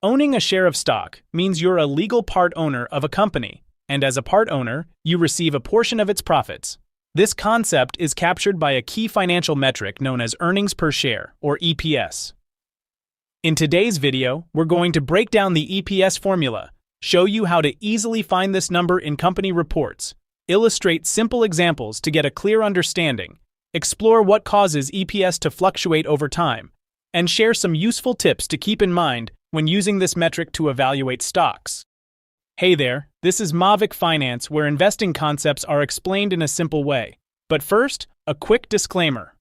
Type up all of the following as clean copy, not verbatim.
Owning a share of stock means you're a legal part owner of a company, and as a part owner, you receive a portion of its profits. This concept is captured by a key financial metric known as earnings per share, or EPS. In today's video, we're going to break down the EPS formula, show you how to easily find this number in company reports, illustrate simple examples to get a clear understanding, explore what causes EPS to fluctuate over time, and share some useful tips to keep in mind when using this metric to evaluate stocks. Hey there, this is Mavic Finance, where investing concepts are explained in a simple way. But first, a quick disclaimer.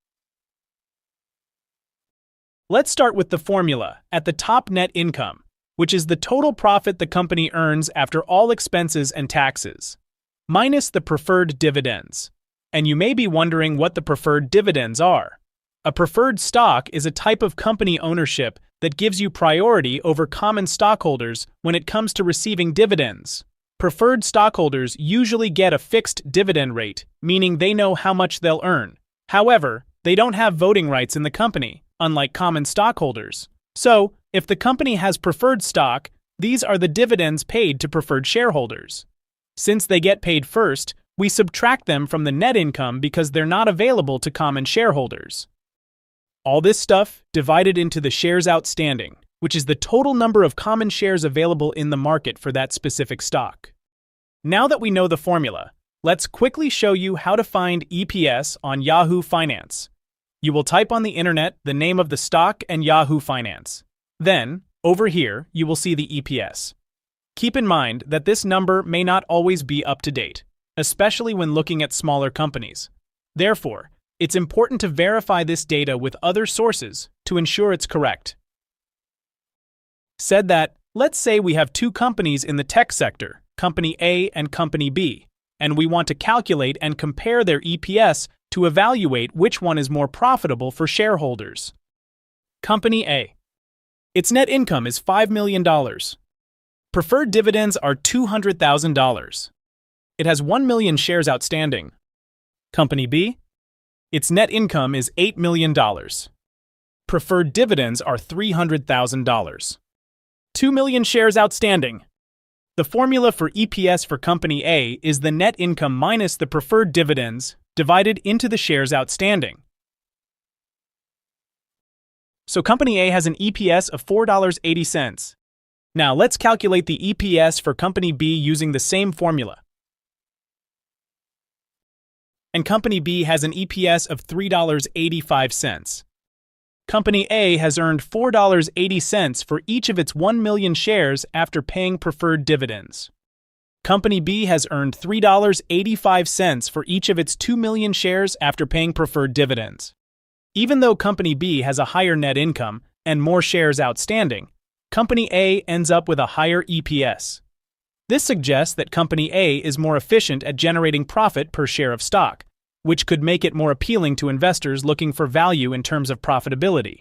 Let's start with the formula at the top: net income, which is the total profit the company earns after all expenses and taxes, minus the preferred dividends. And you may be wondering what the preferred dividends are. A preferred stock is a type of company ownership that gives you priority over common stockholders when it comes to receiving dividends. Preferred stockholders usually get a fixed dividend rate, meaning they know how much they'll earn. However, they don't have voting rights in the company, unlike common stockholders. So, if the company has preferred stock, these are the dividends paid to preferred shareholders. Since they get paid first, we subtract them from the net income because they're not available to common shareholders. All this stuff divided into the shares outstanding, which is the total number of common shares available in the market for that specific stock. Now that we know the formula, let's quickly show you how to find EPS on Yahoo Finance. You will type on the internet the name of the stock and Yahoo Finance. Then, over here, you will see the EPS. Keep in mind that this number may not always be up to date, especially when looking at smaller companies. Therefore, it's important to verify this data with other sources to ensure it's correct. Said that, let's say we have two companies in the tech sector, Company A and Company B, and we want to calculate and compare their EPS to evaluate which one is more profitable for shareholders. Company A. Its net income is $5 million. Preferred dividends are $200,000. It has 1 million shares outstanding. Company B. Its net income is $8 million. Preferred dividends are $300,000. 2 million shares outstanding. The formula for EPS for Company A is the net income minus the preferred dividends divided into the shares outstanding. So Company A has an EPS of $4.80. Now let's calculate the EPS for Company B using the same formula. And Company B has an EPS of $3.85. Company A has earned $4.80 for each of its 1 million shares after paying preferred dividends. Company B has earned $3.85 for each of its 2 million shares after paying preferred dividends. Even though Company B has a higher net income and more shares outstanding, Company A ends up with a higher EPS. This suggests that Company A is more efficient at generating profit per share of stock, which could make it more appealing to investors looking for value in terms of profitability.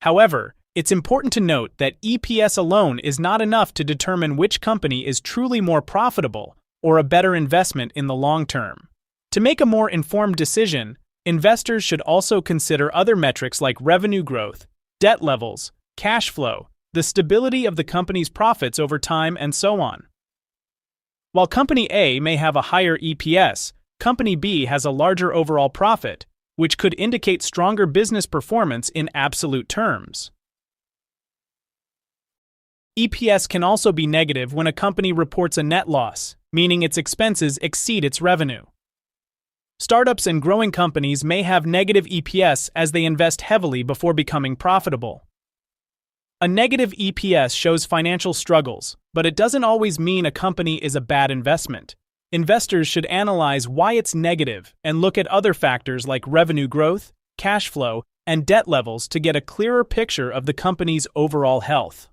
However, it's important to note that EPS alone is not enough to determine which company is truly more profitable or a better investment in the long term. To make a more informed decision, investors should also consider other metrics like revenue growth, debt levels, cash flow, the stability of the company's profits over time, and so on. While Company A may have a higher EPS, Company B has a larger overall profit, which could indicate stronger business performance in absolute terms. EPS can also be negative when a company reports a net loss, meaning its expenses exceed its revenue. Startups and growing companies may have negative EPS as they invest heavily before becoming profitable. A negative EPS shows financial struggles, but it doesn't always mean a company is a bad investment. Investors should analyze why it's negative and look at other factors like revenue growth, cash flow, and debt levels to get a clearer picture of the company's overall health.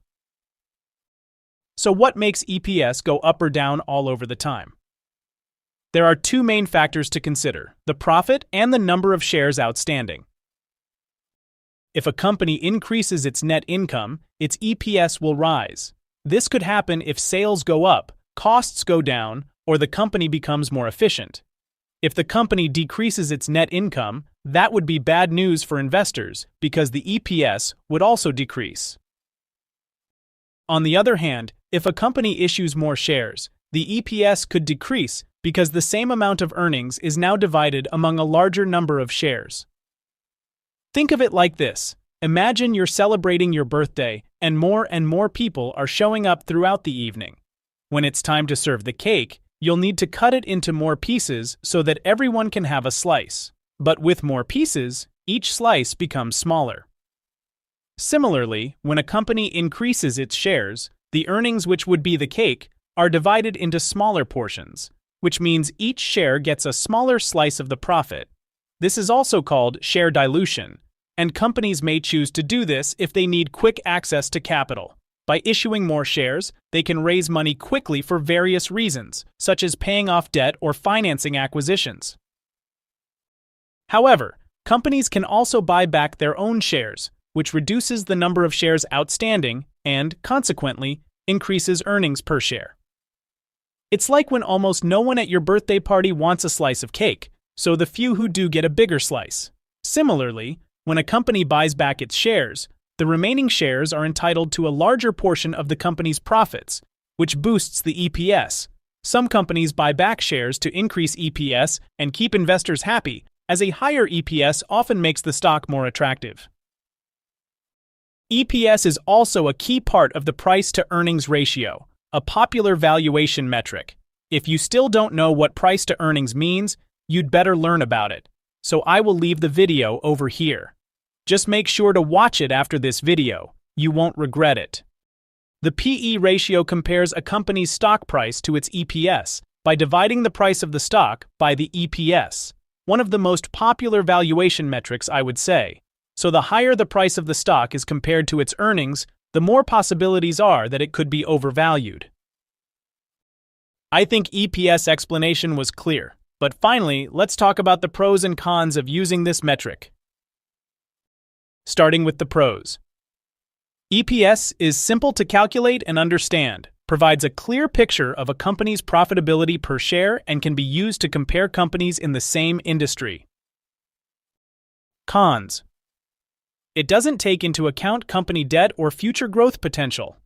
So what makes EPS go up or down all over the time? There are two main factors to consider: the profit and the number of shares outstanding. If a company increases its net income, its EPS will rise. This could happen if sales go up, costs go down, or the company becomes more efficient. If the company decreases its net income, that would be bad news for investors because the EPS would also decrease. On the other hand, if a company issues more shares, the EPS could decrease because the same amount of earnings is now divided among a larger number of shares. Think of it like this. Imagine you're celebrating your birthday and more people are showing up throughout the evening. When it's time to serve the cake, you'll need to cut it into more pieces so that everyone can have a slice. But with more pieces, each slice becomes smaller. Similarly, when a company increases its shares, the earnings, which would be the cake, are divided into smaller portions, which means each share gets a smaller slice of the profit. This is also called share dilution, and companies may choose to do this if they need quick access to capital. By issuing more shares, they can raise money quickly for various reasons, such as paying off debt or financing acquisitions. However, companies can also buy back their own shares, which reduces the number of shares outstanding and, consequently, increases earnings per share. It's like when almost no one at your birthday party wants a slice of cake, so the few who do get a bigger slice. Similarly, when a company buys back its shares, the remaining shares are entitled to a larger portion of the company's profits, which boosts the EPS. Some companies buy back shares to increase EPS and keep investors happy, as a higher EPS often makes the stock more attractive. EPS is also a key part of the price-to-earnings ratio, a popular valuation metric. If you still don't know what price-to-earnings means, you'd better learn about it. So I will leave the video over here. Just make sure to watch it after this video. You won't regret it. The PE ratio compares a company's stock price to its EPS by dividing the price of the stock by the EPS. One of the most popular valuation metrics, I would say. So the higher the price of the stock is compared to its earnings, the more possibilities are that it could be overvalued. I think EPS explanation was clear, but finally, let's talk about the pros and cons of using this metric. Starting with the pros. EPS is simple to calculate and understand, provides a clear picture of a company's profitability per share, and can be used to compare companies in the same industry. Cons. It doesn't take into account company debt or future growth potential.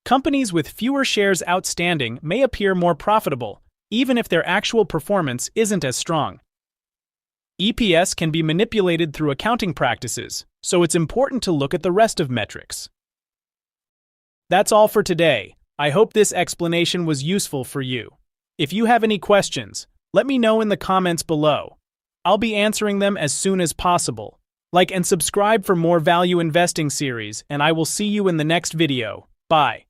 Companies with fewer shares outstanding may appear more profitable, even if their actual performance isn't as strong. EPS can be manipulated through accounting practices, so it's important to look at the rest of metrics. That's all for today. I hope this explanation was useful for you. If you have any questions, let me know in the comments below. I'll be answering them as soon as possible. Like and subscribe for more value investing series, and I will see you in the next video. Bye.